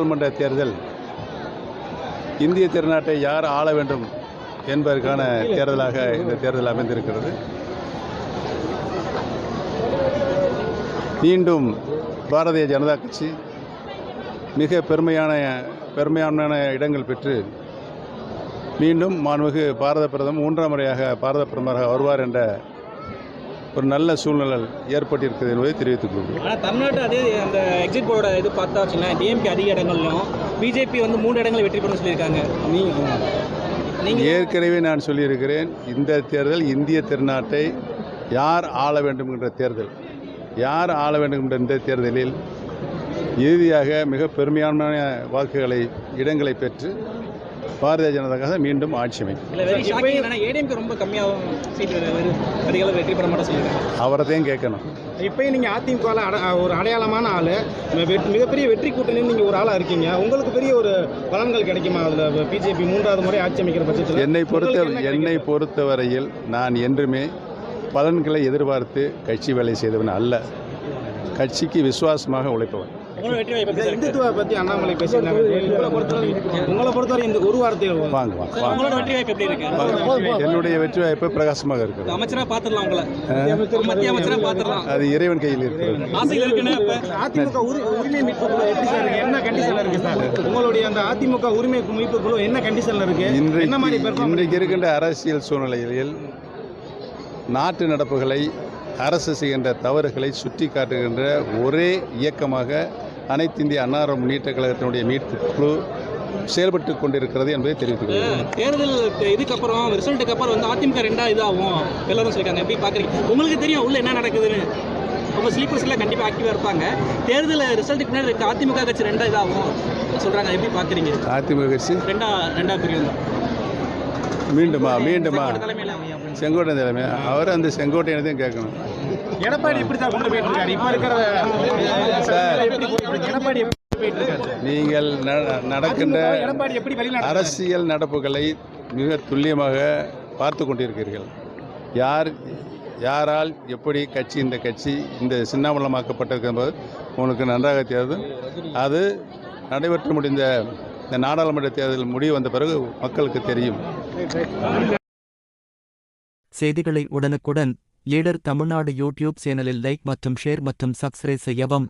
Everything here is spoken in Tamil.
நாடாளுமன்ற தேர்தல் இந்திய திருநாட்டை யார் ஆள வேண்டும் என்பதற்கான தேர்தலாக இந்த தேர்தல் அமைந்திருக்கிறது. மீண்டும் பாரதிய ஜனதா கட்சி மிக பெருமையான இடங்கள் பெற்று மீண்டும் மாண்புமிகு பாரத பிரதமர் 3ஆம் முறையாக பாரத பிரதமராக வருவார் என்ற ஒரு நல்ல சூழ்நிலை ஏற்பட்டிருக்கிறது என்பதை தெரிவித்துக் கொள்கிறேன். ஆனால் தமிழ்நாட்டு அதே அந்த எக்ஸிட் போர்டோட இது பார்த்தா வச்சுக்கலாம், டிஎம்கே அதிக இடங்கள்லையும் பிஜேபி 3 இடங்களில் வெற்றி பெறும் சொல்லியிருக்காங்க. நீங்கள் ஏற்கனவே நான் சொல்லியிருக்கிறேன், இந்த தேர்தல் இந்திய திருநாட்டை யார் ஆள வேண்டும் என்ற தேர்தல். யார் ஆள வேண்டும் என்ற இந்த தேர்தலில் இறுதியாக மிக பெருமையான இடங்களை பெற்று பாரதிய ஜனதா மீண்டும் ஆட்சி அமைக்கும். ஏடிஎம்கே ரொம்ப கம்மியாகும் சீட்டு அதிக வெற்றி பெற மாட்டேன் சொல்லியிருக்காங்க. அவரையும் கேட்கணும். இப்போயும் நீங்கள் அதிமுக ஒரு அடையாளமான ஆள், மிகப்பெரிய வெற்றி கூட்டணின்னு நீங்கள் ஒரு ஆளாக இருக்கீங்க. உங்களுக்கு பெரிய ஒரு பலன்கள் கிடைக்குமா அதில் பிஜேபி 3வது முறை ஆட்சி அமைக்கிற பட்சத்தில்? என்னை பொறுத்தவரையில் நான் என்றுமே பலன்களை எதிர்பார்த்து கட்சி வேலை செய்தவன் அல்ல. கட்சிக்கு விசுவாசமாக உழைப்பவன். இந்துத்துவ பற்றி அண்ணாமலை பேசினாங்க. உங்களை பொறுத்தவரை இந்த ஒரு வார்த்தையில் வாங்க. என்னுடைய வெற்றி வாய்ப்பு பிரகாசமாக இருக்குது. அமைச்சராக பார்த்துடலாம் உங்களை, மத்திய அமைச்சராக பார்த்துடலாம். அது இறைவன் கையில் இருக்கிறது. அதிமுக உரிமை மீட்பு குழு எப்படி சார் என்ன கண்டிஷன்ல இருக்கு சார்? உங்களுடைய அந்த அதிமுக உரிமை மீட்பு குழு என்ன கண்டிஷன்ல இருக்கு? இன்றைக்கு இருக்கின்ற அரசியல் சூழ்நிலையில் நாட்டு நடப்புகளை, அரசு செய்கின்ற தவறுகளை சுட்டி காட்டுகின்ற ஒரே இயக்கமாக அனைத்து இந்திய அண்ணா முன்னேற்ற கழகத்தினுடைய மீட்பு குழு செயல்பட்டு கொண்டிருக்கிறது என்பதை தெரிவித்துள்ளது. தேர்தல் இதுக்கப்புறம் ரிசல்ட்டுக்கு அப்புறம் அதிமுக 2ஆ இதாகும் எல்லாரும் சொல்லியிருக்காங்க. எப்படி பார்க்குறீங்க? உங்களுக்கு தெரியும் உள்ள என்ன நடக்குதுன்னு. உங்கள் ஸ்லீப்பர்ஸ் எல்லாம் கண்டிப்பாக ஆக்டிவாக இருப்பாங்க. தேர்தல் ரிசல்ட்டுக்கு முன்னாடி அதிமுக கட்சி 2ஆ இதாகும் சொல்கிறாங்க. எப்படி பார்க்குறீங்க? அதிமுக கட்சி ரெண்டா பிரிவு மீண்டுமா செங்கோட்டை தலைமை. அவர் அந்த செங்கோட்டையனையும் கேட்கணும். எடப்பாடி எப்படி சார் கொண்டு போயிட்டு இருக்காரு? இப்போ இருக்கிற எடப்பாடி நீங்கள் நடக்கின்ற அரசியல் நடப்புகளை மிக துல்லியமாக பார்த்து கொண்டிருக்கிறீர்கள். யாரால் எப்படி இந்த கட்சி இந்த சின்னாமலமாக்கப்பட்டிருக்கும் என்பது உங்களுக்கு நன்றாக தெரியும். அது நடைபெற்று முடிந்த இந்த நாடாளுமன்ற தேர்தல் முடிவு வந்த பிறகு மக்களுக்கு தெரியும். செய்திகளை உடனுக்குடன் லீடர் தமிழ்நாடு யூடியூப் சேனலில் லைக் மற்றும் ஷேர் மற்றும் சப்ஸ்கிரைப் செய்யவும்.